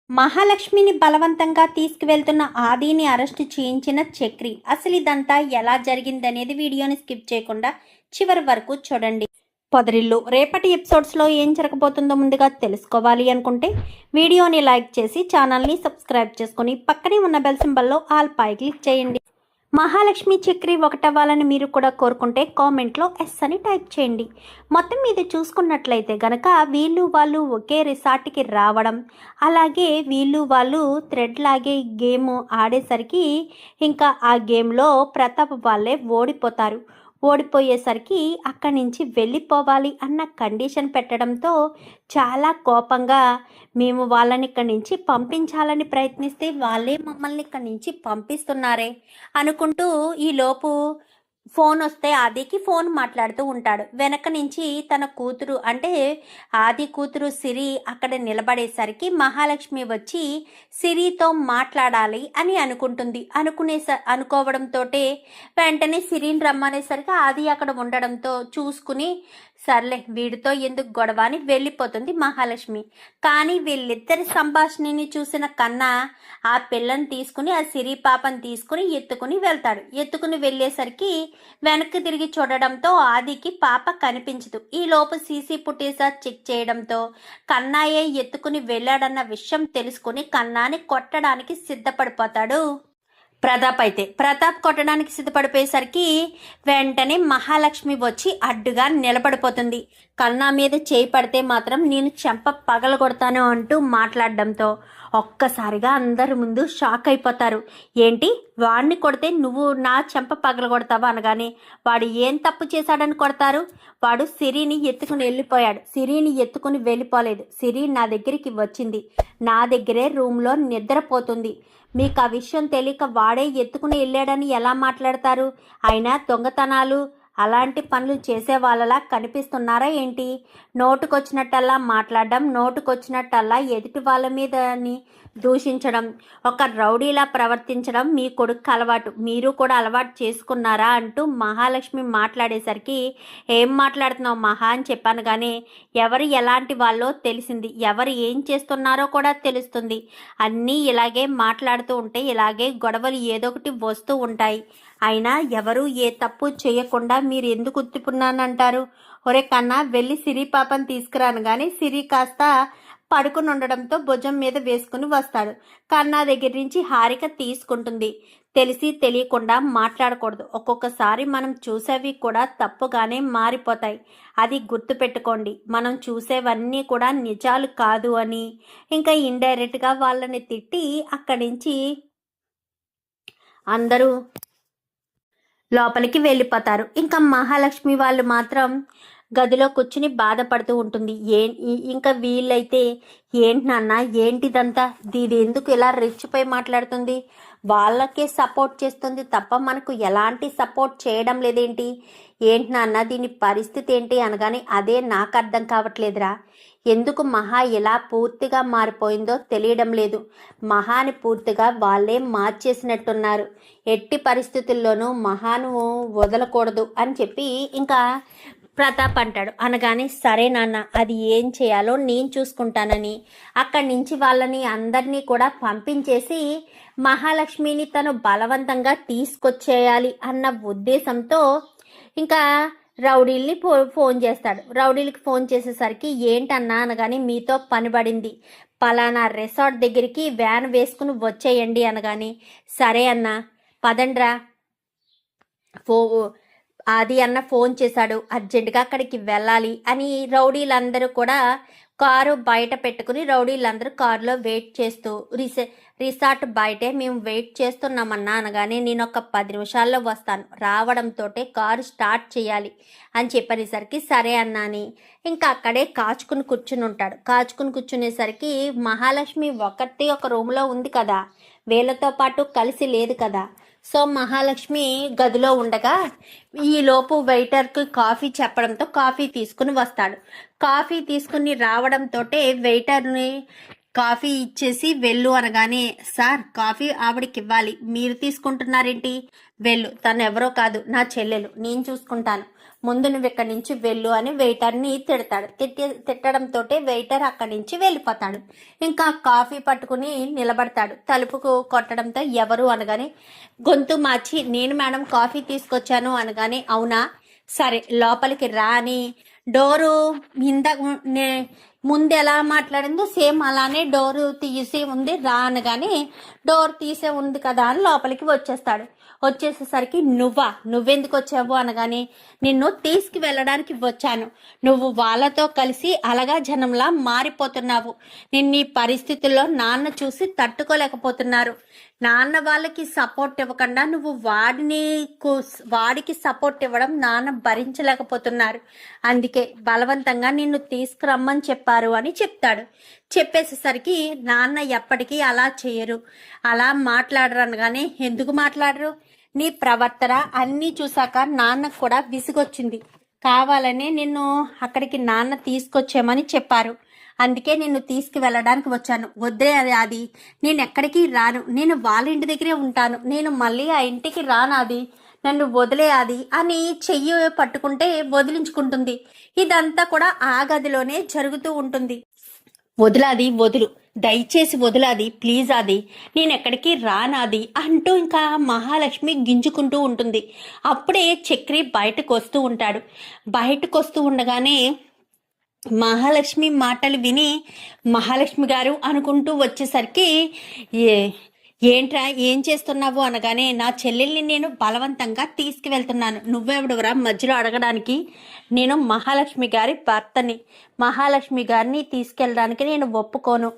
మహాలక్ష్మిని బలవంతంగా తీసుకువెళ్తున్న ఆదిని అరెస్టు చేయించిన చక్రి. అసలు ఇదంతా ఎలా జరిగిందనేది వీడియోని స్కిప్ చేయకుండా చివరి వరకు చూడండి. పొదరిల్లు రేపటి ఎపిసోడ్స్లో ఏం జరగబోతుందో ముందుగా తెలుసుకోవాలి అనుకుంటే వీడియోని లైక్ చేసి ఛానల్ని సబ్స్క్రైబ్ చేసుకొని పక్కనే ఉన్న బెల్ సింబల్లో ఆల్ పై క్లిక్ చేయండి. మహాలక్ష్మి చక్రి ఒకటవ్వాలని మీరు కూడా కోరుకుంటే కామెంట్లో ఎస్ అని టైప్ చేయండి. మొత్తం మీద చూసుకున్నట్లయితే గనక వీళ్ళు వాళ్ళు ఒకే రిసార్ట్కి రావడం, అలాగే వీళ్ళు వాళ్ళు థ్రెడ్ లాగే గేమ్ ఆడేసరికి ఇంకా ఆ గేమ్లో ప్రతాప్ వాళ్ళే ఓడిపోతారు. ఓడిపోయేసరికి అక్కడి నుంచి వెళ్ళిపోవాలి అన్న కండిషన్ పెట్టడంతో చాలా కోపంగా మేము వాళ్ళని ఇక్కడి నుంచి పంపించాలని ప్రయత్నిస్తే వాళ్ళే మమ్మల్ని ఇక్కడి నుంచి పంపిస్తున్నారే అనుకుంటూ ఈలోపు ఫోన్ వస్తే ఆదికి ఫోన్ మాట్లాడుతూ ఉంటాడు. వెనక నుంచి తన కూతురు అంటే ఆది కూతురు సిరి అక్కడ నిలబడేసరికి మహాలక్ష్మి వచ్చి సిరితో మాట్లాడాలి అని అనుకుంటుంది. అనుకోవడంతో వెంటనే సిరిని రమ్మనేసరికి ఆది అక్కడ ఉండడంతో చూసుకుని సర్లే వీడితో ఎందుకు గొడవ అని వెళ్ళిపోతుంది మహాలక్ష్మి. కానీ వీళ్ళిద్దరి సంభాషణని చూసిన కన్నా ఆ పిల్లని తీసుకుని ఆ సిరి పాపని తీసుకుని ఎత్తుకుని వెళ్తాడు. ఎత్తుకుని వెళ్ళేసరికి వెనక్కి తిరిగి చూడడంతో ఆదికి పాప కనిపించదు. ఈ లోపు సీసీ ఫుటేజ్ చెక్ చేయడంతో కన్నాయే ఎత్తుకుని వెళ్ళాడన్న విషయం తెలుసుకుని కన్నాని కొట్టడానికి సిద్ధపడిపోతాడు ప్రతాప్ కొట్టడానికి సిద్ధపడిపోయేసరికి వెంటనే మహాలక్ష్మి వచ్చి అడ్డుగా నిలబడిపోతుంది. కన్నా మీద చేయి పడితే మాత్రం నేను చెంప పగలగొడతాను అంటూ మాట్లాడడంతో ఒక్కసారిగా అందరి ముందు షాక్ అయిపోతారు. ఏంటి వాడిని కొడితే నువ్వు నా చెంప పగలగొడతావా అనగానే వాడు ఏం తప్పు చేశాడని కొడతారు? వాడు సిరిని ఎత్తుకుని వెళ్ళిపోయాడు. సిరిని ఎత్తుకుని వెళ్ళిపోలేదు. సిరి నా దగ్గరికి వచ్చింది. నా దగ్గరే రూమ్లో నిద్రపోతుంది. మీకు ఆ విషయం తెలియక వాడే ఎత్తుకుని వెళ్ళాడని ఎలా మాట్లాడతారు? అయినా దొంగతనాలు అలాంటి పనులు చేసే వాళ్ళలా కనిపిస్తున్నారా ఏంటి? నోటుకొచ్చినట్టల్లా మాట్లాడడం, నోటుకొచ్చినట్టల్లా ఎదుటి వాళ్ళ మీదని దూషించడం, ఒక రౌడీలా ప్రవర్తించడం మీ కొడుకు అలవాటు. మీరు కూడా అలవాటు చేసుకున్నారా అంటూ మహాలక్ష్మి మాట్లాడేసరికి ఏం మాట్లాడుతున్నావు మహా అని చెప్పాను. కానీ ఎవరు ఎలాంటి వాళ్ళో తెలిసింది, ఎవరు ఏం చేస్తున్నారో కూడా తెలుస్తుంది. అన్నీ ఇలాగే మాట్లాడుతూ ఉంటే ఇలాగే గొడవలు ఏదో ఒకటి వస్తూ ఉంటాయి. అయినా ఎవరు ఏ తప్పు చేయకుండా మీరు ఎందుకు ఉత్తిపున్నానంటారు? ఒరే కన్నా వెళ్ళి సిరి పాపని తీసుకురాను. కానీ సిరి కాస్త పడుకుని ఉండడంతో భుజం మీద వేసుకుని వస్తాడు. కన్నా దగ్గర నుంచి హారిక తీసుకుంటుంది. తెలిసి తెలియకుండా మాట్లాడకూడదు. ఒక్కొక్కసారి మనం చూసేవి కూడా తప్పుగానే మారిపోతాయి. అది గుర్తుపెట్టుకోండి. మనం చూసేవన్నీ కూడా నిజాలు కాదు అని ఇంకా ఇండైరెక్ట్గా వాళ్ళని తిట్టి అక్కడి నుంచి అందరూ లోపలికి వెళ్ళిపోతారు. ఇంకా మహాలక్ష్మి వాళ్ళు మాత్రం గదిలో కూర్చుని బాధపడుతూ ఉంటుంది. ఇంకా వీళ్ళైతే ఏంటి నాన్న ఏంటిదంతా, ఇది ఎందుకు ఇలా రెచ్చిపోయి మాట్లాడుతుంది? వాళ్ళకే సపోర్ట్ చేస్తుంది తప్ప మనకు ఎలాంటి సపోర్ట్ చేయడం లేదేంటి? ఏంటి నాన్న దీని పరిస్థితి ఏంటి అనగానే అదే నాకు అర్థం కావట్లేదురా. ఎందుకు మహా ఇలా పూర్తిగా మారిపోయిందో తెలియడం లేదు. మహాని పూర్తిగా వాళ్ళే మార్చేసినట్టున్నారు. ఎట్టి పరిస్థితుల్లోనూ మహాను వదలకూడదు అని చెప్పి ఇంకా ప్రతాప్ అంటాడు. అనగానే సరే నాన్న అది ఏం చేయాలో నేను చూసుకుంటానని అక్కడి నుంచి వాళ్ళని అందరినీ కూడా పంపించేసి మహాలక్ష్మిని తను బలవంతంగా తీసుకొచ్చేయాలి అన్న ఉద్దేశంతో ఇంకా రౌడీల్ని ఫోన్ చేస్తాడు. రౌడీలకి ఫోన్ చేసేసరికి ఏంటన్నా అనగానే మీతో పని పడింది, పలానా రిసార్ట్ దగ్గరికి వ్యాన్ వేసుకుని వచ్చేయండి అనగానే సరే అన్న పదండ్రా. ఆది అన్న ఫోన్ చేశాడు, అర్జెంటుగా అక్కడికి వెళ్ళాలి అని రౌడీలందరూ కూడా కారు బయట పెట్టుకుని రౌడీలందరూ కారులో వెయిట్ చేస్తూ రిసార్ట్ బయటే మేము వెయిట్ చేస్తున్నామన్నా అనగానే నేను ఒక 10 నిమిషాల్లో వస్తాను, రావడంతో కారు స్టార్ట్ చేయాలి అని చెప్పనేసరికి సరే అన్నాని ఇంకా అక్కడే కాచుకుని కూర్చుని ఉంటాడు. కాచుకుని కూర్చునేసరికి మహాలక్ష్మి ఒకటి ఒక రూమ్లో ఉంది కదా, వీళ్ళతో పాటు కలిసి లేదు కదా. సో మహాలక్ష్మి గదిలో ఉండగా ఈలోపు వెయిటర్కి కాఫీ చెప్పడంతో కాఫీ తీసుకుని వస్తాడు. కాఫీ తీసుకుని రావడంతో వెయిటర్ని కాఫీ ఇచ్చేసి వెళ్ళు అనగానే సార్ కాఫీ ఆవిడకి ఇవ్వాలి, మీరు తీసుకుంటున్నారేంటి? వెళ్ళు, తను ఎవరో కాదు నా చెల్లెలు, నేను చూసుకుంటాను, ముందు నువ్వు ఇక్కడి నుంచి వెళ్ళు అని వెయిటర్ని తిడతాడు. తిట్టడంతో వెయిటర్ అక్కడి నుంచి వెళ్ళిపోతాడు. ఇంకా కాఫీ పట్టుకుని నిలబడతాడు. తలుపుకు కొట్టడంతో ఎవరు అనగానే గొంతు మార్చి నేను మేడం కాఫీ తీసుకొచ్చాను అనగానే అవునా సరే లోపలికి రా అని డోరు ముందు ఎలా మాట్లాడిందో సేమ్ అలానే డోరు తీసి ఉంది రా అనగానే డోర్ తీసే ఉంది కదా అని లోపలికి వచ్చేస్తాడు. వచ్చేసేసరికి నువ్వెందుకు వచ్చావు అనగానే నిన్ను తీసుకువెళ్ళడానికి వచ్చాను. నువ్వు వాళ్ళతో కలిసి అలగా జనంలా మారిపోతున్నావు. నిన్ను ఈ పరిస్థితుల్లో నాన్న చూసి తట్టుకోలేకపోతున్నారు. నాన్న వాళ్ళకి సపోర్ట్ ఇవ్వకుండా నువ్వు వాడికి సపోర్ట్ ఇవ్వడం నాన్న భరించలేకపోతున్నారు. అందుకే బలవంతంగా నిన్ను తీసుకురమ్మని చెప్పారు అని చెప్తాడు. చెప్పేసేసరికి నాన్న ఎప్పటికీ అలా చేయరు, అలా మాట్లాడరు అనగానే ఎందుకు మాట్లాడరు? నీ ప్రవర్తన అన్నీ చూసాక నాన్నకు కూడా విసుగొచ్చింది. కావాలని నిన్ను అక్కడికి నాన్న తీసుకొచ్చామని చెప్పారు. అందుకే నిన్ను తీసుకువెళ్ళడానికి వచ్చాను. వద్దే అది నేను ఎక్కడికి రాను, నేను వాళ్ళ ఇంటి దగ్గరే ఉంటాను, నేను మళ్ళీ ఆ ఇంటికి రాను, అది నన్ను వదిలేయాది అని చెయ్యి పట్టుకుంటే వదిలించుకుంటుంది. ఇదంతా కూడా ఆ గదిలోనే జరుగుతూ ఉంటుంది. వదులు దయచేసి వదులాది ప్లీజ్, అది నేను ఎక్కడికి రానాది అంటూ ఇంకా మహాలక్ష్మి గింజుకుంటూ ఉంటుంది. అప్పుడే చక్రి బయటకు వస్తూ ఉండగానే మహాలక్ష్మి మాటలు విని మహాలక్ష్మి గారు అనుకుంటూ వచ్చేసరికి ఏంట్రా ఏం చేస్తున్నావు అనగానే నా చెల్లెల్ని నేను బలవంతంగా తీసుకువెళ్తున్నాను. నువ్వెవడురా మధ్యలో అడగడానికి? నేను మహాలక్ష్మి గారి భర్తని, మహాలక్ష్మి గారిని తీసుకెళ్ళడానికి నేను ఒప్పుకోను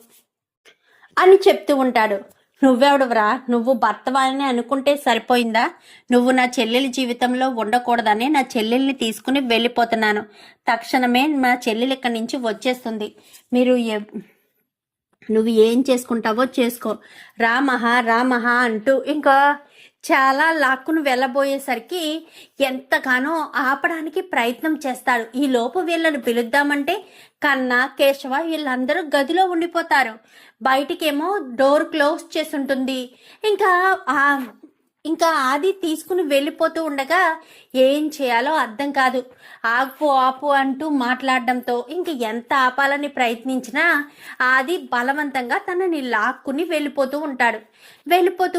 అని చెప్తూ ఉంటాడు. నువ్వెవడువరా? నువ్వు భర్తవాలని అనుకుంటే సరిపోయిందా? నువ్వు నా చెల్లెలి జీవితంలో ఉండకూడదని నా చెల్లెల్ని తీసుకుని వెళ్ళిపోతున్నాను. తక్షణమే నా చెల్లెలు ఇక్కడి నుంచి వచ్చేస్తుంది. నువ్వు ఏం చేసుకుంటావో చేసుకో, రామహా అంటూ ఇంకా చాలా లాక్కును వెళ్ళబోయేసరికి ఎంతగానో ఆపడానికి ప్రయత్నం చేస్తాడు. ఈ లోపు వీళ్ళని పిలుద్దామంటే కన్నా కేశవ వీళ్ళందరూ గదిలో ఉండిపోతారు. బయటికేమో డోర్ క్లోజ్ చేసి ఉంటుంది. ఇంకా ఆది తీసుకుని వెళ్ళిపోతూ ఉండగా ఏం చేయాలో అర్థం కాదు. ఆపు అంటూ మాట్లాడడంతో ఇంక ఎంత ఆపాలని ప్రయత్నించినా ఆది బలవంతంగా తనని లాక్కుని వెళ్ళిపోతూ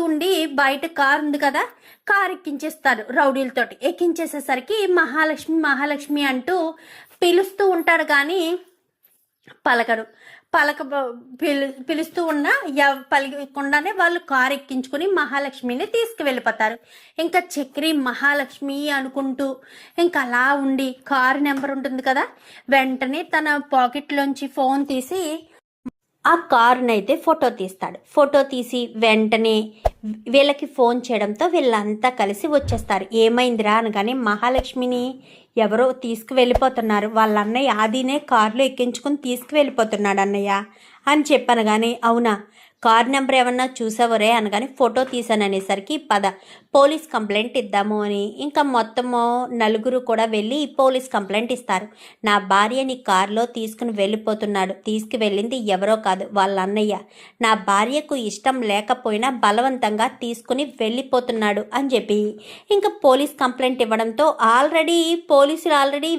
ఉండి బయట కారు ఉంది కదా, కారు ఎక్కించేస్తారు రౌడీలతోటి. ఎక్కించేసేసరికి మహాలక్ష్మి అంటూ పిలుస్తూ ఉంటాడు కానీ పిలుస్తూ ఉన్నా పలికకుండానే వాళ్ళు కారు ఎక్కించుకుని మహాలక్ష్మిని తీసుకువెళ్ళిపోతారు. ఇంకా చక్రి మహాలక్ష్మి అనుకుంటూ ఇంకా అలా ఉండి కారు నెంబర్ ఉంటుంది కదా, వెంటనే తన పాకెట్లోంచి ఫోన్ తీసి ఆ కారునైతే ఫోటో తీసి వెంటనే వీళ్ళకి ఫోన్ చేయడంతో వీళ్ళంతా కలిసి వచ్చేస్తారు. ఏమైందిరా అనగానే మహాలక్ష్మిని ఎవరో తీసుకువెళ్ళిపోతున్నారు, వాళ్ళ అన్నయ్య ఆదినే కారులో ఎక్కించుకుని తీసుకువెళ్ళిపోతున్నాడు అన్నయ్య అని చెప్పనగానే అవునా, కార్ నెంబర్ ఏమన్నా చూసావరే అనగానే ఫోటో తీసాననేసరికి పోలీస్ కంప్లైంట్ ఇద్దాము అని ఇంకా మొత్తము నలుగురు కూడా వెళ్ళి పోలీస్ కంప్లైంట్ ఇస్తారు. నా భార్యని కారులో తీసుకువెళ్ళింది ఎవరో కాదు, వాళ్ళ అన్నయ్య. నా భార్యకు ఇష్టం లేకపోయినా బలవంతంగా తీసుకుని వెళ్ళిపోతున్నాడు అని చెప్పి ఇంకా పోలీస్ కంప్లైంట్ ఇవ్వడంతో పోలీసులు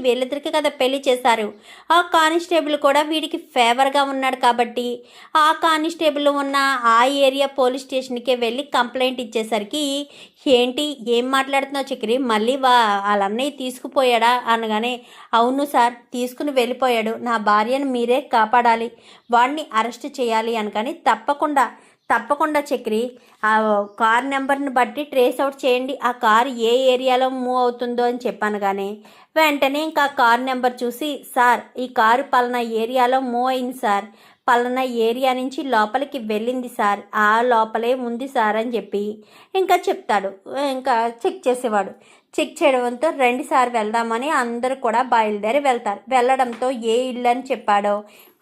వీళ్ళిద్దరికి కదా పెళ్లి చేశారు. ఆ కానిస్టేబుల్ కూడా వీడికి ఫేవర్గా ఉన్నాడు కాబట్టి ఆ కానిస్టేబుల్ ఉన్న ఆ ఏరియా పోలీస్ స్టేషన్కే వెళ్ళి కంప్లైంట్ ఇచ్చేసరికి ఏంటి ఏం మాట్లాడుతున్నావు చక్రి, మళ్ళీ వాళ్ళ అన్నయ్య తీసుకుపోయాడా అనగానే అవును సార్ తీసుకుని వెళ్ళిపోయాడు, నా భార్యను మీరే కాపాడాలి, వాడిని అరెస్ట్ చేయాలి అనగానే తప్పకుండా చక్రి ఆ కార్ నెంబర్ని బట్టి ట్రేస్ అవుట్ చేయండి, ఆ కారు ఏ ఏరియాలో మూవ్ అవుతుందో అని చెప్పాను. కానీ వెంటనే ఇంకా కార్ నెంబర్ చూసి సార్ ఈ కారు పలానా ఏరియాలో మూవ్ అయింది సార్, పలానా ఏరియా నుంచి లోపలికి వెళ్ళింది సార్, ఆ లోపలే ఉంది సార్ అని చెప్పి ఇంకా చెప్తాడు. ఇంకా చెక్ చేసేవాడు. చెక్ చేయడంతో 2 సార్లు వెళ్దామని అందరూ కూడా బయలుదేరి వెళ్తారు. వెళ్ళడంతో ఏ ఇల్లు అని చెప్పాడో,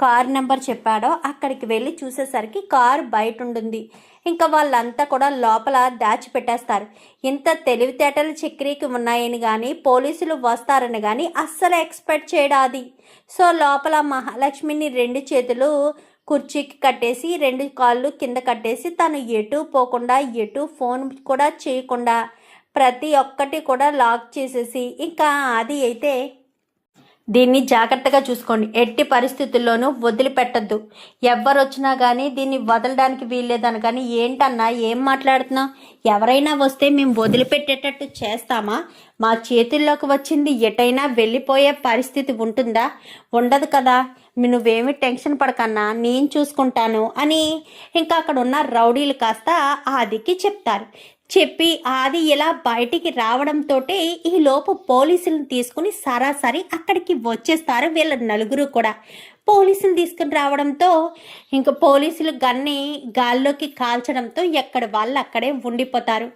కార్ నెంబర్ చెప్పాడో అక్కడికి వెళ్ళి చూసేసరికి కారు బయట ఉంటుంది. ఇంకా వాళ్ళంతా కూడా లోపల దాచిపెట్టేస్తారు. ఇంత తెలివితేటలు చక్రికి ఉన్నాయని కానీ పోలీసులు వస్తారని కానీ అస్సలు ఎక్స్పెక్ట్ చేయడాది. సో లోపల మహాలక్ష్మిని 2 చేతులు కుర్చీకి కట్టేసి 2 కాళ్ళు కింద కట్టేసి తను ఎటు పోకుండా ఎటు ఫోన్ కూడా చేయకుండా ప్రతి ఒక్కటి కూడా లాక్ చేసేసి ఇంకా ఆది అయితే దీన్ని జాగ్రత్తగా చూసుకోండి, ఎట్టి పరిస్థితుల్లోనూ వదిలిపెట్టద్దు, ఎవ్వరు వచ్చినా కానీ దీన్ని వదలడానికి వీల్లేదని. కానీ ఏంటన్నా ఏం మాట్లాడుతున్నావు, ఎవరైనా వస్తే మేము వదిలిపెట్టేటట్టు చేస్తామా? మా చేతుల్లోకి వచ్చింది ఎటైనా వెళ్ళిపోయే పరిస్థితి ఉంటుందా? ఉండదు కదా, నువ్వేమి టెన్షన్ పడకన్నా, నేను చూసుకుంటాను అని ఇంకా అక్కడ ఉన్న రౌడీలు కాస్త ఆదికి చెప్తారు. చెప్పి ఆది ఇలా బయటికి రావడంతో ఈ లోపు పోలీసులను తీసుకుని సరాసరి అక్కడికి వచ్చేస్తారు వీళ్ళ నలుగురు కూడా. పోలీసులు తీసుకుని రావడంతో ఇంకా పోలీసులు గన్ని గాల్లోకి కాల్చడంతో ఎక్కడ వాళ్ళు అక్కడే ఉండిపోతారు.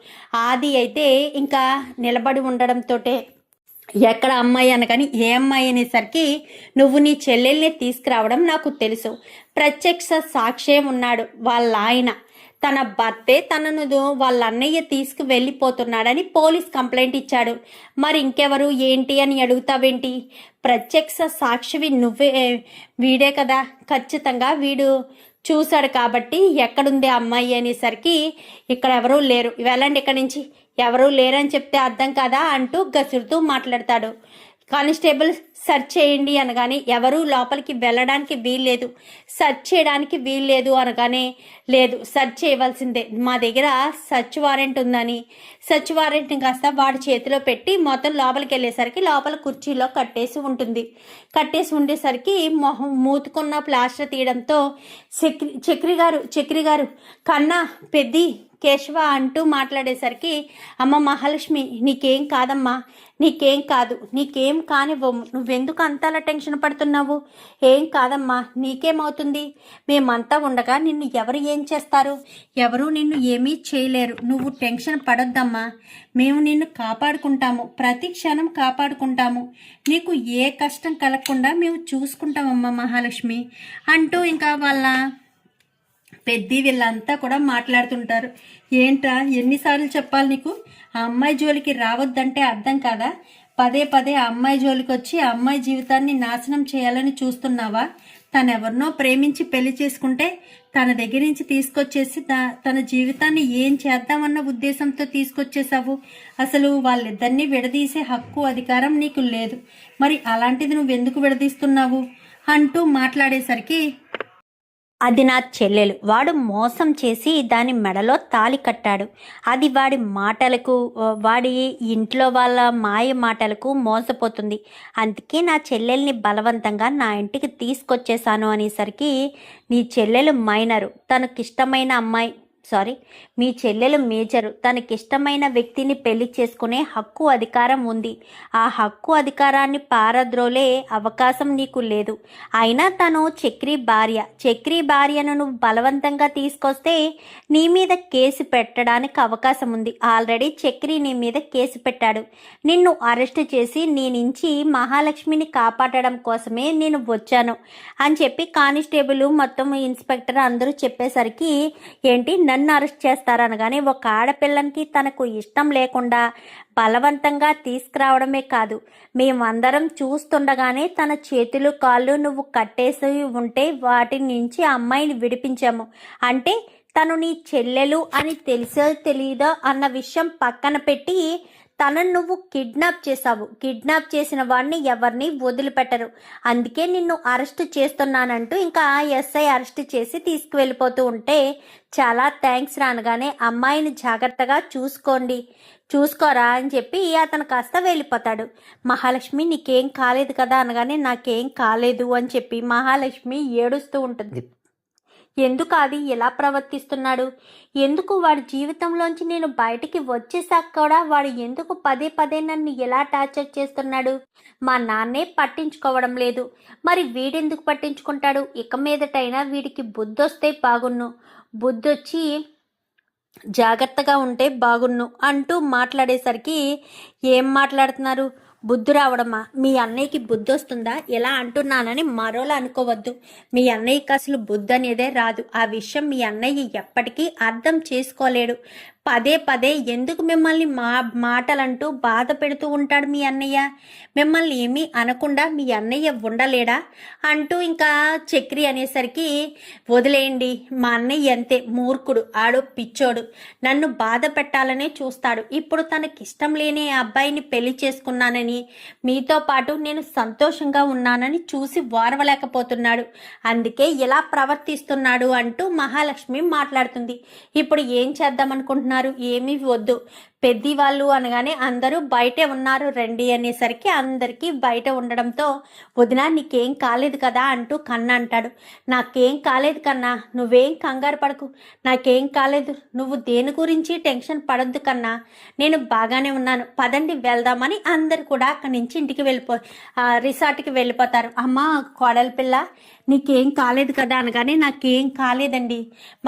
ఆది అయితే ఇంకా నిలబడి ఉండడంతో ఎక్కడ అమ్మాయి అనగాని ఏ అమ్మాయి అనేసరికి నువ్వు నీ చెల్లెల్ని తీసుకురావడం నాకు తెలుసు, ప్రత్యక్ష సాక్షే ఉన్నాడు వాళ్ళ ఆయన, తన భర్తే తనను వాళ్ళ అన్నయ్య తీసుకు వెళ్ళిపోతున్నాడని పోలీస్ కంప్లైంట్ ఇచ్చాడు. మరి ఇంకెవరు ఏంటి అని అడుగుతావేంటి? ప్రత్యక్ష సాక్షివి వీడే కదా, ఖచ్చితంగా వీడు చూశాడు కాబట్టి ఎక్కడుంది అమ్మాయి అనేసరికి ఇక్కడ ఎవరూ లేరు, వెళ్ళండి ఇక్కడి నుంచి, ఎవరూ లేరని చెప్తే అర్థం కదా అంటూ గసురుతూ మాట్లాడతాడు. కానిస్టేబుల్ సెర్చ్ చేయండి అనగానే ఎవరూ లోపలికి వెళ్ళడానికి వీల్లేదు, సెర్చ్ చేయడానికి వీల్లేదు అనగానే లేదు సెర్చ్ చేయవలసిందే, మా దగ్గర సెర్చ్ వారెంట్ ఉందని సెర్చ్ వారెంట్ని కాస్త వాడి చేతిలో పెట్టి మొత్తం లోపలికి వెళ్ళేసరికి లోపల కుర్చీలో కట్టేసి ఉండేసరికి మొహం మూతుకున్న ప్లాస్టర్ తీయడంతో చక్రి గారు కన్నా పెద్ది కేశవ అంటూ మాట్లాడేసరికి అమ్మ మహాలక్ష్మి నీకేం కాదమ్మా, నీకేం కాదు, నీకేం కానివ్వము, నువ్వెందుకు అంతలా టెన్షన్ పడుతున్నావు? ఏం కాదమ్మా, నీకేమవుతుంది? మేమంతా ఉండగా నిన్ను ఎవరు ఏం చేస్తారు? ఎవరు నిన్ను ఏమీ చేయలేరు, నువ్వు టెన్షన్ పడొద్దమ్మా, మేము నిన్ను కాపాడుకుంటాము, ప్రతి క్షణం కాపాడుకుంటాము, నీకు ఏ కష్టం కలగకుండా మేము చూసుకుంటామమ్మా మహాలక్ష్మి అంటూ ఇంకా వాళ్ళ పెద్ద వీళ్ళంతా కూడా మాట్లాడుతుంటారు. ఏంట్రా ఎన్నిసార్లు చెప్పాలి నీకు, ఆ అమ్మాయి జోలికి రావద్దంటే అర్థం కాదా? పదే ఆ అమ్మాయి జోలికి వచ్చి ఆ అమ్మాయి జీవితాన్ని నాశనం చేయాలని చూస్తున్నావా? తనెవరినో ప్రేమించి పెళ్లి చేసుకుంటే తన దగ్గర నుంచి తీసుకొచ్చేసి తన జీవితాన్ని ఏం చేద్దామన్న ఉద్దేశంతో తీసుకొచ్చేసావు. అసలు వాళ్ళిద్దరినీ విడదీసే హక్కు అధికారం నీకు లేదు, మరి అలాంటిది నువ్వెందుకు విడదీస్తున్నావు అంటూ మాట్లాడేసరికి అది నా చెల్లెలు, వాడు మోసం చేసి దాని మెడలో తాళి కట్టాడు, అది వాడి మాటలకు వాడి ఇంట్లో వాళ్ళ మాయ మాటలకు మోసపోతుంది, అందుకే నా చెల్లెల్ని బలవంతంగా నా ఇంటికి తీసుకొచ్చేసాను అనేసరికి నీ చెల్లెలు మైనరు, తనకిష్టమైన అమ్మాయి మీ చెల్లెలు మేజరు, తనకిష్టమైన వ్యక్తిని పెళ్లి చేసుకునే హక్కు అధికారం ఉంది, ఆ హక్కు అధికారాన్ని పారద్రోలే అవకాశం నీకు లేదు. అయినా తను చక్రి భార్యను నువ్వు బలవంతంగా తీసుకొస్తే నీ మీద కేసు పెట్టడానికి అవకాశం ఉంది. ఆల్రెడీ చక్రి నీ మీద కేసు పెట్టాడు, నిన్ను అరెస్ట్ చేసి నీ నుంచి మహాలక్ష్మిని కాపాడడం కోసమే నేను వచ్చాను అని చెప్పి కానిస్టేబుల్ మొత్తం ఇన్స్పెక్టర్ అందరూ చెప్పేసరికి ఏంటి నన్ను అరెస్ట్ చేస్తారనగానే ఒక ఆడపిల్లనికి తనకు ఇష్టం లేకుండా బలవంతంగా తీసుకురావడమే కాదు, మేమందరం చూస్తుండగానే తన చేతులు కాళ్ళు నువ్వు కట్టేసి ఉంటే వాటి నుంచి అమ్మాయిని విడిపించాము అంటే తను నీ చెల్లెలు అని తెలిసో తెలీదో అన్న విషయం పక్కన పెట్టి తనను నువ్వు కిడ్నాప్ చేసావు, కిడ్నాప్ చేసిన వాడిని ఎవరిని వదిలిపెట్టరు, అందుకే నిన్ను అరెస్ట్ చేస్తున్నానంటూ ఇంకా ఎస్ఐ అరెస్ట్ చేసి తీసుకువెళ్ళిపోతూ ఉంటే చాలా థ్యాంక్స్ రానగానే అమ్మాయిని జాగ్రత్తగా చూసుకోరా అని చెప్పి అతను కాస్త వెళ్ళిపోతాడు. మహాలక్ష్మి నీకేం కాలేదు కదా అనగానే నాకేం కాలేదు అని చెప్పి మహాలక్ష్మి ఏడుస్తూ ఉంటుంది. ఎందుకు అది ఎలా ప్రవర్తిస్తున్నాడు, ఎందుకు వాడి జీవితంలోంచి నేను బయటికి వచ్చేసాక కూడా వాడు ఎందుకు పదే నన్ను ఎలా టార్చర్ చేస్తున్నాడు, మా నాన్నే పట్టించుకోవడం లేదు, మరి వీడెందుకు పట్టించుకుంటాడు, ఇక మీదటైనా వీడికి బుద్ధొస్తే బాగున్ను, బుద్ధొచ్చి జాగ్రత్తగా ఉంటే బాగున్ను అంటూ మాట్లాడేసరికి ఏం మాట్లాడుతున్నారు, బుద్ధి రావడమా, మీ అన్నయ్యకి బుద్ధి వస్తుందా, ఎలా అంటున్నానని మరోలా అనుకోవద్దు, మీ అన్నయ్యకి అసలు బుద్ధి అనేదే రాదు, ఆ విషయం మీ అన్నయ్య ఎప్పటికీ అర్థం చేసుకోలేడు, పదే పదే ఎందుకు మిమ్మల్ని మాటలంటూ బాధ పెడుతూ ఉంటాడు మీ అన్నయ్య? మిమ్మల్ని ఏమీ అనకుండా మీ అన్నయ్య ఉండలేడా అంటూ ఇంకా చక్రి అనేసరికి, వదిలేయండి, మా అన్నయ్య అంతే మూర్ఖుడు, ఆడు పిచ్చోడు, నన్ను బాధ పెట్టాలనే చూస్తాడు. ఇప్పుడు తనకిష్టం లేని అబ్బాయిని పెళ్లి చేసుకున్నానని, మీతో పాటు నేను సంతోషంగా ఉన్నానని చూసి వారవలేకపోతున్నాడు, అందుకే ఇలా ప్రవర్తిస్తున్నాడు అంటూ మహాలక్ష్మి మాట్లాడుతుంది. ఇప్పుడు ఏం చేద్దామనుకుంటున్నారు? ఏమీ వద్దు, పెద్ది వాళ్ళు అనగానే అందరూ బయటే ఉన్నారు రండి అనేసరికి అందరికీ బయట ఉండడంతో, వదినా నీకేం కాలేదు కదా అంటూ కన్నా అంటాడు. నాకేం కాలేదు కన్నా, నువ్వేం కంగారు పడకు, నాకేం కాలేదు, నువ్వు దేని గురించి టెన్షన్ పడొద్దు కన్నా, నేను బాగానే ఉన్నాను, పదండి వెళ్దామని అందరు కూడా అక్కడి నుంచి ఇంటికి రిసార్ట్కి వెళ్ళిపోతారు. అమ్మా కోడలి పిల్ల, నీకేం కాలేదు కదా అనగానే, నాకేం కాలేదండి,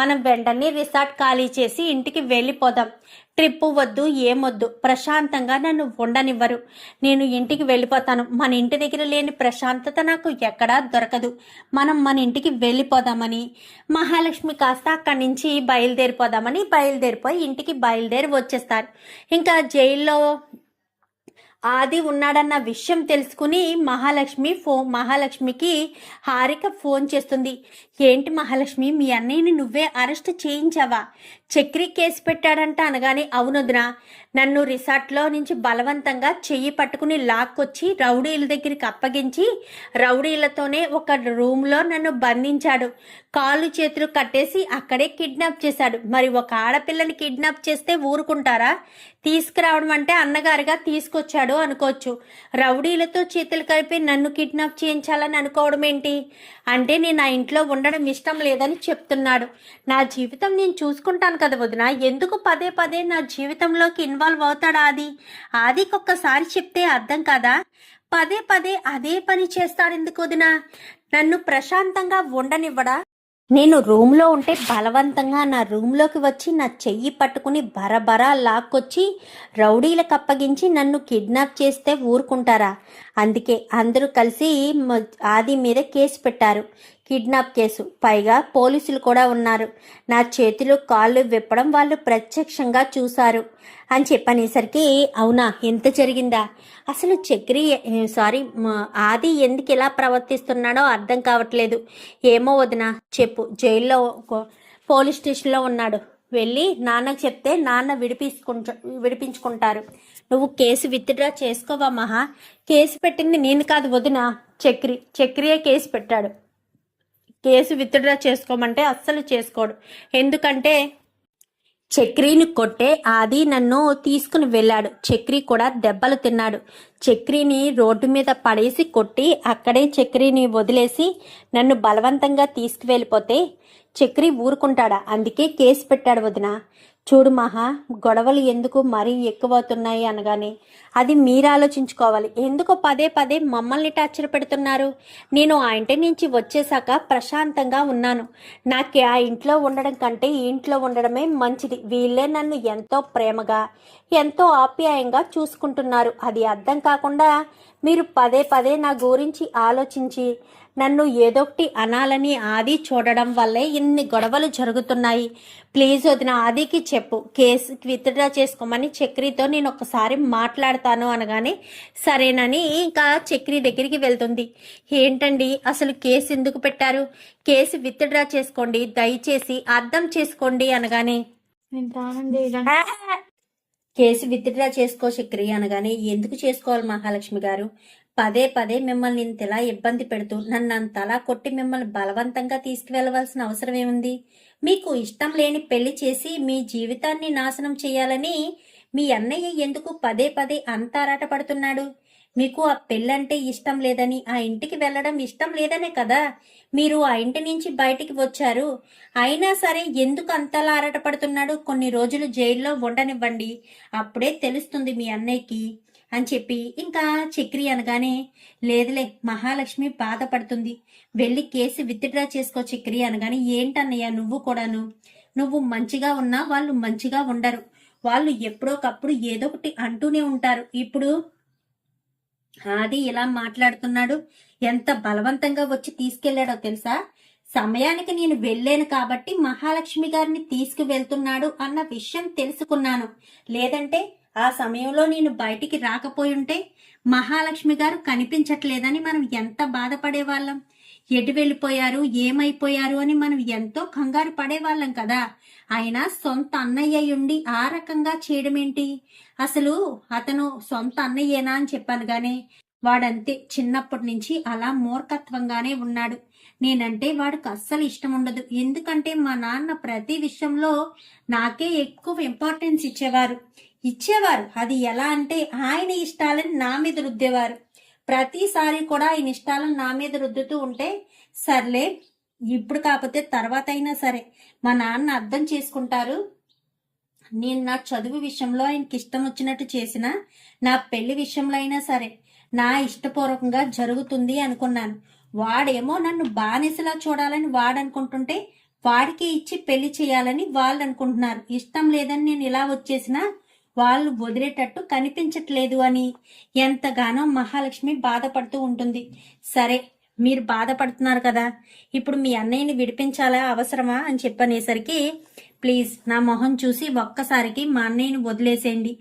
మనం వెంటనే రిసార్ట్ ఖాళీ చేసి ఇంటికి వెళ్ళిపోదాం, ట్రిప్పు వద్దు ఏమొద్దు, ప్రశాంతంగా నన్ను ఉండనివ్వరు, నేను ఇంటికి వెళ్ళిపోతాను, మన ఇంటి దగ్గర లేని ప్రశాంతత నాకు ఎక్కడా దొరకదు, మన ఇంటికి వెళ్ళిపోదామని మహాలక్ష్మి కాస్త అక్కడి నుంచి బయలుదేరిపోయి ఇంటికి బయలుదేరి వచ్చేస్తారు. ఇంకా జైల్లో ఆది ఉన్నాడన్న విషయం తెలుసుకుని మహాలక్ష్మికి హారిక ఫోన్ చేస్తుంది. ఏంటి మహాలక్ష్మి, మీ అన్నయ్యని నువ్వే అరెస్ట్ చేయించావా? చక్రి కేసు పెట్టాడంట అనగానే, అవునొదినా, నన్ను రిసార్ట్లో నుంచి బలవంతంగా చెయ్యి పట్టుకుని లాక్కొచ్చి రౌడీల దగ్గరికి అప్పగించి రౌడీలతోనే ఒక రూమ్లో నన్ను బంధించాడు, కాళ్ళు చేతులు కట్టేసి అక్కడే కిడ్నాప్ చేశాడు. మరి ఒక ఆడపిల్లని కిడ్నాప్ చేస్తే ఊరుకుంటారా? తీసుకురావడం అంటే అన్నగారుగా తీసుకొచ్చాడు అనుకోవచ్చు, రౌడీలతో చేతులు కలిపి నన్ను కిడ్నాప్ చేయించాలని అనుకోవడం ఏంటి? అంటే నేను ఆ ఇంట్లో ఉండడం ఇష్టం లేదని చెప్తున్నాడు. నా జీవితం నేను చూసుకుంటాను కదా వదిన, ఎందుకు పదే పదే నా జీవితంలోకి ఇన్వాల్వ్ అవుతాడా? ఆదికి ఒక్కసారి చెప్తే అర్థం కదా, పదే పదే అదే పని చేస్తాడు ఎందుకు వదిన? నన్ను ప్రశాంతంగా ఉండనివ్వడా? నేను రూమ్లో ఉంటే బలవంతంగా నా రూమ్లోకి వచ్చి నా చెయ్యి పట్టుకుని బరబరా లాక్కొచ్చి రౌడీలకు అప్పగించి నన్ను కిడ్నాప్ చేస్తే ఊరుకుంటారా? అందుకే అందరూ కలిసి ఆది మీద కేసు పెట్టారు, కిడ్నాప్ కేసు, పైగా పోలీసులు కూడా ఉన్నారు, నా చేతులు కాళ్ళు విప్పడం వాళ్ళు ప్రత్యక్షంగా చూశారు అని చెప్పనేసరికి, అవునా, ఎంత జరిగిందా? అసలు ఆది ఎందుకు ఇలా ప్రవర్తిస్తున్నాడో అర్థం కావట్లేదు. ఏమో వదినా, చెప్పు, జైల్లో పోలీస్ స్టేషన్లో ఉన్నాడు, వెళ్ళి నాన్నకు చెప్తే నాన్న విడిపించుకుంటారు. నువ్వు కేసు విత్డ్రా చేసుకోవా మహా? కేసు పెట్టింది నేను కాదు వదిన, చక్రియే కేసు పెట్టాడు. కేసు విత్డ్రా చేసుకోమంటే అస్సలు చేసుకోడు, ఎందుకంటే చక్రీని కొట్టే ఆది నన్ను తీసుకుని వెళ్ళాడు, చక్రి కూడా దెబ్బలు తిన్నాడు, చక్రిని రోడ్డు మీద పడేసి కొట్టి అక్కడే చక్రిని వదిలేసి నన్ను బలవంతంగా తీసుకువెళ్ళిపోతే చక్రి ఊరుకుంటాడా? అందుకే కేసు పెట్టాడు వదిన. చూడు మహా, గొడవలు ఎందుకు మరీ ఎక్కువవుతున్నాయి అనగానే, అది మీరు ఆలోచించుకోవాలి, ఎందుకో పదే పదే మమ్మల్ని టార్చర్ పెడుతున్నారు? నేను ఆ ఇంటి నుంచి వచ్చేసాక ప్రశాంతంగా ఉన్నాను, నాకు ఆ ఇంట్లో ఉండడం కంటే ఈ ఇంట్లో ఉండడమే మంచిది, వీళ్ళే నన్ను ఎంతో ప్రేమగా ఎంతో ఆప్యాయంగా చూసుకుంటున్నారు, అది అర్థం కాకుండా మీరు పదే పదే నా గురించి ఆలోచించి నన్ను ఏదొకటి అనాలని ఆది చూడడం వల్లే ఇన్ని గొడవలు జరుగుతున్నాయి. ప్లీజ్ వదిన, ఆదికి చెప్పు, కేసు విత్డ్రా చేసుకోమని చక్రితో నేను ఒకసారి మాట్లాడతాను అనగానే, సరేనని ఇంకా చక్రి దగ్గరికి వెళ్తుంది. ఏంటండి అసలు కేసు ఎందుకు పెట్టారు? కేసు విత్డ్రా చేసుకోండి, దయచేసి అర్థం చేసుకోండి అనగానే, కేసు విత్డ్రా చేసుకో చక్రి అనగానే, ఎందుకు చేసుకోవాలి మహాలక్ష్మి గారు? పదే పదే మిమ్మల్ని ఇంతలా ఇబ్బంది పెడుతూ నన్ను అంతలా కొట్టి మిమ్మల్ని బలవంతంగా తీసుకువెళ్ళవలసిన అవసరం ఏముంది? మీకు ఇష్టం లేని పెళ్లి చేసి మీ జీవితాన్ని నాశనం చేయాలని మీ అన్నయ్య ఎందుకు పదే పదే అంత ఆరాటపడుతున్నాడు? మీకు ఆ పెళ్ళంటే ఇష్టం లేదని, ఆ ఇంటికి వెళ్ళడం ఇష్టం లేదనే కదా మీరు ఆ ఇంటి నుంచి బయటికి వచ్చారు. అయినా సరే ఎందుకు అంతలా ఆరాటపడుతున్నాడు? కొన్ని రోజులు జైల్లో ఉండనివ్వండి, అప్పుడే తెలుస్తుంది మీ అన్నయ్యకి అని చెప్పి ఇంకా చక్రి అనగానే, లేదులే, మహాలక్ష్మి బాధపడుతుంది, వెళ్ళి కేసు విత్డ్రా చేసుకో చక్రి అనగానే, ఏంటన్నయ్య నువ్వు మంచిగా ఉన్నా వాళ్ళు మంచిగా ఉండరు, వాళ్ళు ఎప్పుడోకప్పుడు ఏదో ఒకటి అంటూనే ఉంటారు. ఇప్పుడు ఆది ఇలా మాట్లాడుతున్నాడు, ఎంత బలవంతంగా వచ్చి తీసుకెళ్లాడో తెలుసా? సమయానికి నేను వెళ్ళాను కాబట్టి మహాలక్ష్మి గారిని తీసుకువెళ్తున్నాడు అన్న విషయం తెలుసుకున్నాను. లేదంటే ఆ సమయంలో నేను బయటికి రాకపోయి ఉంటే మహాలక్ష్మి గారు కనిపించట్లేదని మనం ఎంత బాధపడేవాళ్ళం. ఎటు వెళ్ళిపోయారు, ఏమైపోయారు అని మనం ఎంతో కంగారు పడేవాళ్ళం కదా. ఆయన సొంత అన్నయ్య ఉండి ఆ రకంగా చేయడం ఏంటి? అసలు అతను సొంత అన్నయ్యేనా అని చెప్పాను గానీ వాడంతే చిన్నప్పటి నుంచి అలా మూర్ఖత్వంగానే ఉన్నాడు. నేనంటే వాడికి అస్సలు ఇష్టం ఉండదు. ఎందుకంటే మా నాన్న ప్రతి విషయంలో నాకే ఎక్కువ ఇంపార్టెన్స్ ఇచ్చేవారు. అది ఎలా అంటే ఆయన ఇష్టాలని నా మీద రుద్దేవారు. ప్రతిసారి కూడా ఆయన ఇష్టాలను నా మీద రుద్దుతూ ఉంటే సర్లే ఇప్పుడు కాకపోతే తర్వాత అయినా సరే మా నాన్న అర్థం చేసుకుంటారు. నేను నా చదువు విషయంలో ఆయనకి ఇష్టం వచ్చినట్టు చేసిన నా పెళ్లి విషయంలో అయినా సరే నా ఇష్టపూర్వకంగా జరుగుతుంది అనుకున్నాను. వాడేమో నన్ను బానిసలా చూడాలని వాడనుకుంటుంటే వాడికి ఇచ్చి పెళ్లి చేయాలని వాళ్ళు అనుకుంటున్నారు. ఇష్టం లేదని నేను ఇలా వచ్చేసినా వాళ్ళు వదిలేటట్టు కనిపించట్లేదు అని ఎంతగానో మహాలక్ష్మి బాధపడుతూ ఉంటుంది. సరే మీరు బాధపడుతున్నారు కదా, ఇప్పుడు మీ అన్నయ్యని విడిపించాలా అవసరమా అని చెప్పనేసరికి ప్లీజ్ నా మొహం చూసి ఒక్కసారికి మా అన్నయ్యని వదిలేసేయండి,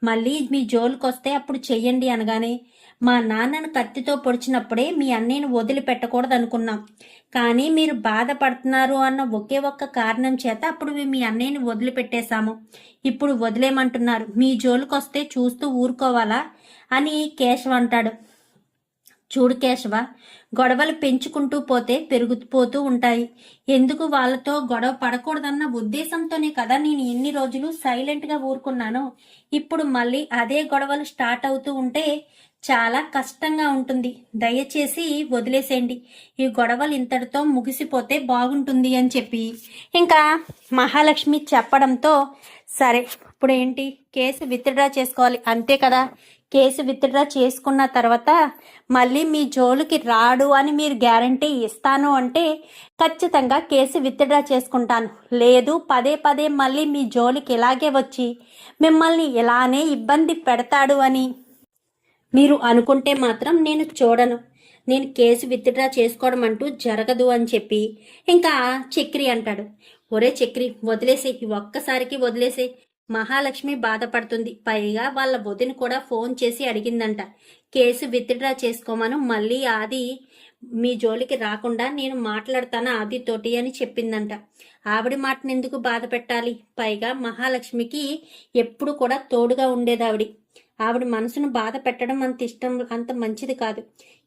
మళ్ళీ మీ జోలికొస్తే అప్పుడు చెయ్యండి అనగానే మా నాన్నను కత్తితో పొడిచినప్పుడే మీ అన్నయ్యను వదిలిపెట్టకూడదు అనుకున్నాం. కానీ మీరు బాధపడుతున్నారు అన్న ఒకే ఒక్క కారణం చేత అప్పుడు మీ అన్నయ్యని వదిలిపెట్టేశాము. ఇప్పుడు వదిలేమంటున్నారు, మీ జోలికొస్తే చూస్తూ ఊరుకోవాలా అని కేశవ అంటాడు. చూడు కేశవ, గొడవలు పెంచుకుంటూ పోతే పెరిగిపోతూ ఉంటాయి. ఎందుకు వాళ్ళతో గొడవ పడకూడదన్న ఉద్దేశంతోనే కదా నేను ఎన్ని రోజులు సైలెంట్గా ఊరుకున్నాను. ఇప్పుడు మళ్ళీ అదే గొడవలు స్టార్ట్ అవుతూ ఉంటే చాలా కష్టంగా ఉంటుంది. దయచేసి వదిలేసేయండి, ఈ గొడవలు ఇంతటితో ముగిసిపోతే బాగుంటుంది అని చెప్పి ఇంకా మహాలక్ష్మి చెప్పడంతో సరే ఇప్పుడు ఏంటి, కేసు విత్డ్రా చేసుకోవాలి అంతే కదా. కేసు విత్డ్రా చేసుకున్న తర్వాత మళ్ళీ మీ జోలికి రాడు అని మీరు గ్యారంటీ ఇస్తాను అంటే ఖచ్చితంగా కేసు విత్డ్రా చేసుకుంటాను. లేదు పదే పదే మళ్ళీ మీ జోలికి ఇలాగే వచ్చి మిమ్మల్ని ఇలానే ఇబ్బంది పెడతాడు అని మీరు అనుకుంటే మాత్రం నేను చూడను. నేను కేసు విత్డ్రా చేసుకోవడం అంటూ జరగదు అని చెప్పి ఇంకా చక్రి అంటాడు. ఒరే చక్రి, వదిలేసే, ఒక్కసారికి వదిలేసే. మహాలక్ష్మి బాధపడుతుంది. పైగా వాళ్ళ వదిన కూడా ఫోన్ చేసి అడిగిందంట, కేసు విత్డ్రా చేసుకోమను, మళ్ళీ ఆది మీ జోలికి రాకుండా నేను మాట్లాడతాను ఆదితోటి అని చెప్పిందంట. ఆవిడ మాటను ఎందుకు బాధ పెట్టాలి? పైగా మహాలక్ష్మికి ఎప్పుడు కూడా తోడుగా ఉండేది ఆవిడ మనసును బాధ పెట్టడం అంత మంచిది కాదు.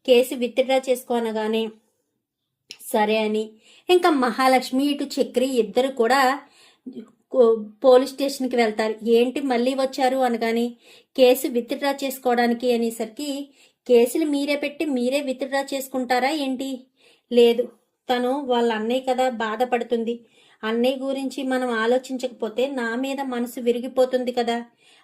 కేసు విత్డ్రా చేసుకోనగానే సరే అని ఇంకా మహాలక్ష్మి ఇటు చక్రి ఇద్దరు కూడా పోలీస్ స్టేషన్కి వెళ్తారు. ఏంటి మళ్ళీ వచ్చారు అనగానే కేసు విత్డ్రా చేసుకోవడానికి అనేసరికి కేసులు మీరే పెట్టి మీరే విత్డ్రా చేసుకుంటారా ఏంటి? లేదు, తను వాళ్ళ అన్నయ్య కదా బాధపడుతుంది. అన్నయ్య గురించి మనం ఆలోచించకపోతే నా మీద మనసు విరిగిపోతుంది కదా,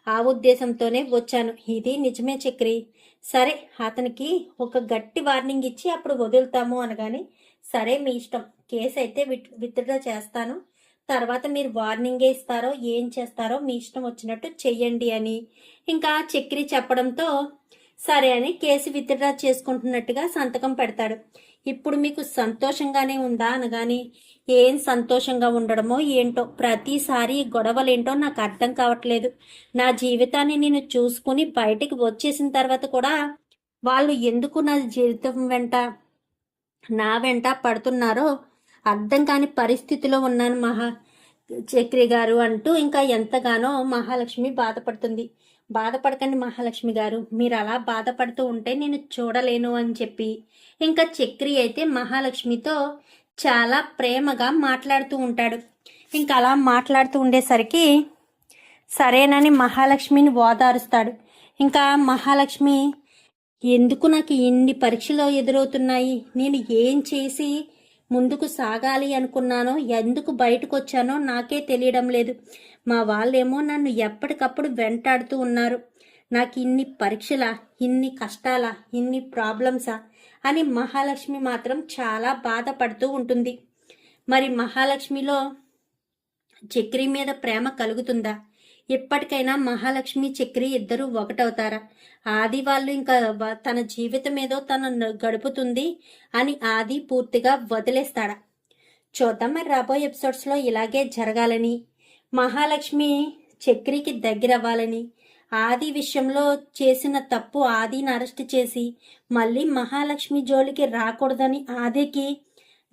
ఆ ఉద్దేశంతోనే వచ్చాను. ఇది నిజమే చక్రి. సరే అతనికి ఒక గట్టి వార్నింగ్ ఇచ్చి అప్పుడు వదులుతాము అనగానే సరే మీ ఇష్టం, కేసు అయితే విత్డ్రా చేస్తాను, తర్వాత మీరు వార్నింగే ఇస్తారో ఏం చేస్తారో మీ ఇష్టం వచ్చినట్టు చెయ్యండి అని ఇంకా చక్రి చెప్పడంతో సరే అని కేసు విత్డ్రా చేసుకుంటున్నట్టుగా సంతకం పెడతాడు. ఇప్పుడు మీకు సంతోషంగానే ఉందా అనగానే ఏం సంతోషంగా ఉండడమో ఏంటో, ప్రతిసారి గొడవలేంటో నాకు అర్థం కావట్లేదు. నా జీవితాన్ని నేను చూసుకుని బయటికి వచ్చేసిన తర్వాత కూడా వాళ్ళు ఎందుకు నా జీవితం వెంట నా వెంట పడుతున్నారో అర్థం కాని పరిస్థితిలో ఉన్నాను చక్రి గారు అంటూ ఇంకా ఎంతగానో మహాలక్ష్మి బాధపడుతుంది. బాధపడకండి మహాలక్ష్మి గారు, మీరు అలా బాధపడుతూ ఉంటే నేను చూడలేను అని చెప్పి ఇంకా చక్రి అయితే మహాలక్ష్మితో చాలా ప్రేమగా మాట్లాడుతూ ఉంటాడు. ఇంకా అలా మాట్లాడుతూ ఉండేసరికి సరేనని మహాలక్ష్మిని ఓదారుస్తాడు. ఇంకా మహాలక్ష్మి, ఎందుకు నాకు ఇన్ని పరీక్షలు ఎదురవుతున్నాయి, నేను ఏం చేసి ముందుకు సాగాలి అనుకున్నానో, ఎందుకు బయటకు వచ్చానో నాకే తెలియడం లేదు. మా వాళ్ళేమో నన్ను ఎప్పటికప్పుడు వెంటాడుతూ ఉన్నారు. నాకు ఇన్ని పరీక్షలా, ఇన్ని కష్టాలా, ఇన్ని ప్రాబ్లమ్సా అని మహాలక్ష్మి మాత్రం చాలా బాధపడుతూ ఉంటుంది. మరి మహాలక్ష్మిలో చక్రి మీద ప్రేమ కలుగుతుందా? ఎప్పటికైనా మహాలక్ష్మి చక్రి ఇద్దరు ఒకటవుతారా? ఆది వాళ్ళు ఇంకా తన జీవితం ఏదో తను గడుపుతుంది అని ఆది పూర్తిగా వదిలేస్తాడా? చూద్దాం మరి రాబోయే ఎపిసోడ్స్లో ఇలాగే జరగాలని, మహాలక్ష్మి చక్రికి దగ్గర అవ్వాలని, ఆది విషయంలో చేసిన తప్పు ఆదిని అరెస్ట్ చేసి మళ్ళీ మహాలక్ష్మి జోలికి రాకూడదని ఆదికి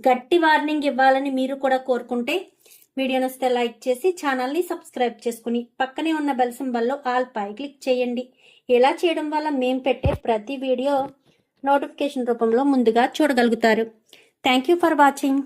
గట్టి వార్నింగ్ ఇవ్వాలని మీరు కూడా కోరుకుంటే వీడియోని వస్తే లైక్ చేసి ఛానల్ని సబ్స్క్రైబ్ చేసుకుని పక్కనే ఉన్న బెల్ సింబల్లో ఆల్ పై క్లిక్ చేయండి. ఇలా చేయడం వల్ల మేము పెట్టే ప్రతి వీడియో నోటిఫికేషన్ రూపంలో ముందుగా చూడగలుగుతారు. Thank you for watching.